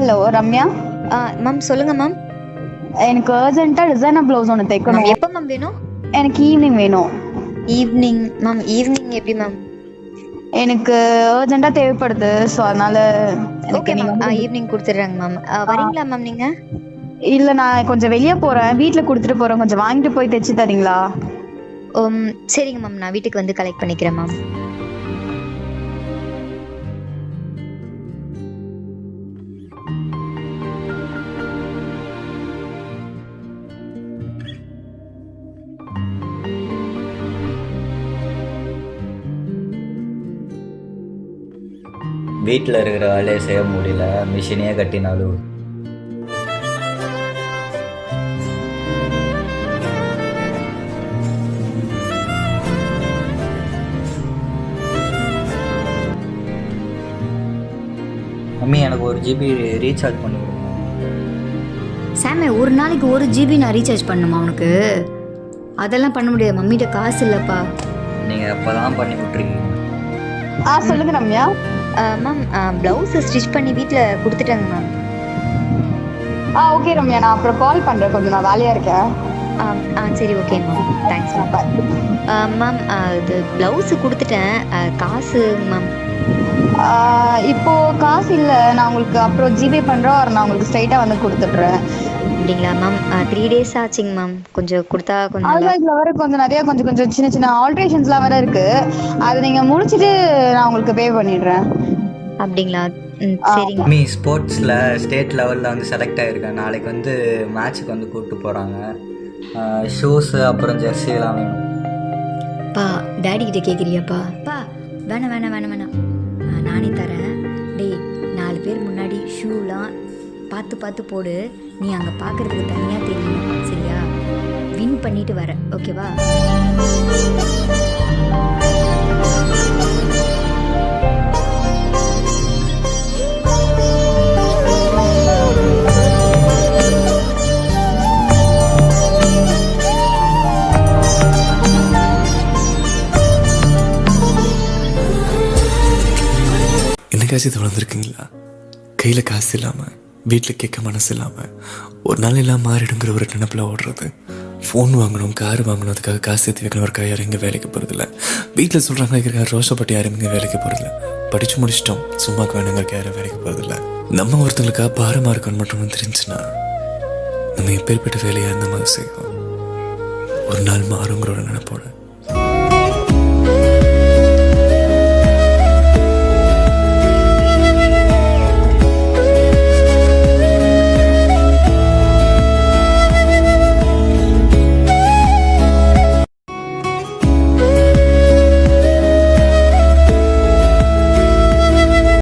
Hello Ramya. Ma'am சொல்லுங்க ma'am. எனக்கு அர்ஜென்ட்டா டிசைனர் ப்ளவுஸ் ஒன்று தைக்கணும். எப்போ மேம் வேணும்? எனக்கு ஈவினிங் வேணும். Evening ma'am. ஈவினிங் எப்படி மேம்? எனக்கு அர்ஜென்ட்டா தேவைப்படுது. ஸோ அதனால ஓகே எனக்கு மேம். நீங்க ஈவினிங் கொடுத்துட்றேங்க மேம். வரீங்களா மேம் நீங்க? இல்லை, நான் கொஞ்சம் வெளியே போகிறேன், வீட்டில் கொடுத்துட்டு போகிறேன், கொஞ்சம் வாங்கிட்டு போய் தைச்சு தரீங்களா? சரிங்க மேம், நான் வீட்டுக்கு வந்து கலெக்ட் பண்ணிக்கிறேன் மேம். வீட்டில் இருக்கிற வேலையை செய்ய முடியல, மிஷினே கட்டினாலும். மம்மி எனக்கு 1 GB ரீசார்ஜ் பண்ணி கொடுங்க. சாமே, ஒரு நாளைக்கு 1 GB நான் ரீசார்ஜ் பண்ணுமா உனக்கு? அதெல்லாம் பண்ண முடியாது, மம்மிகிட்ட காசு இல்லைப்பா. நீங்கள் எப்போ தான் பண்ணி விட்ருக்கீங்க? சொல்லுங்க ரம்யா. மேம் ப்ளவுஸ் ஸ்டிச் பண்ணி வீட்டில் கொடுத்துட்டேங்க மேம். ஓகே ரம்யா, நான் அப்புறம் கால் பண்ணுறேன், கொஞ்சம் நான் வேலையாக இருக்கேன். சரி okay ma'am, thanks ma'am. Ma'am இது ப்ளவுஸு கொடுத்துட்டேன், காசு மேம். இப்போ காசு இல்லை, நான் உங்களுக்கு அப்புறம் ஜிபே பண்ணுறோம், நான் உங்களுக்கு ஸ்ட்ரைட்டாக வந்து கொடுத்துட்றேன். அப்படிங்களா மேம்? 3 days ஆச்சுங்க மேம், கொஞ்சம் கொடுத்தா கொஞ்சம் அதுதான் இதில் வர கொஞ்சம் நிறையா கொஞ்சம் சின்ன சின்ன ஆல்ட்ரேஷன்ஸ்லாம் வேறு இருக்குது, அதை நீங்கள் முடிச்சுட்டு நான் உங்களுக்கு பே பண்ணிடுறேன். அப்படிங்களா? சரிங்க. மம்மி ஸ்போர்ட்ஸில் ஸ்டேட் லெவலில் வந்து செலக்ட் ஆகிருக்கேன். நாளைக்கு வந்து மேட்ச்சுக்கு வந்து கூப்பிட்டு போகிறாங்க. ஷூஸு அப்புறம் ஜெர்சி எல்லாம் வேணும். பா, டேடி கிட்ட கேட்குறியாப்பா? பா, வேணாம் வேணாம் வேணாம் வேணாம், நானே தரேன். டேய், 4 பேர் முன்னாடி ஷூலாம் பார்த்து பார்த்து போடு. நீ அங்கே பார்க்குறதுக்கு தனியாக தெரியணும், சரியா? வின் பண்ணிட்டு வர, ஓகேவா? என்னைக்காச்சும் இது வளர்ந்துருக்குங்களா? கையில் காசு இல்லாமல், வீட்டில் கேட்க மனசு இல்லாமல், ஒரு நாள் எல்லாம் மாறிடுங்கிற ஒரு நினைப்பில் ஓடுறது. ஃபோன் வாங்கணும், கார் வாங்கணும், அதுக்காக காசு சேர்த்து வைக்கணும். ஒரு யாரும் இங்கே வேலைக்கு போகிறதில்ல. வீட்டில் சொல்கிறாங்க இருக்கிற ரோஷப்பட்டு யாரும் இங்கே வேலைக்கு போகிறதில்ல. படித்து முடிச்சிட்டோம், சும்மாக்கு வேணுங்கிறக்க யாரும் வேலைக்கு போகிறதில்ல. நம்ம ஒருத்தங்களுக்காக பாரமாக இருக்கணும் மட்டும் தெரிஞ்சுன்னா நம்ம எப்பேற்பட்ட வேலையாக இருந்த மாதிரி செய்வோம். ஒரு நாள் மாறுங்கிற ஒரு நினைப்போட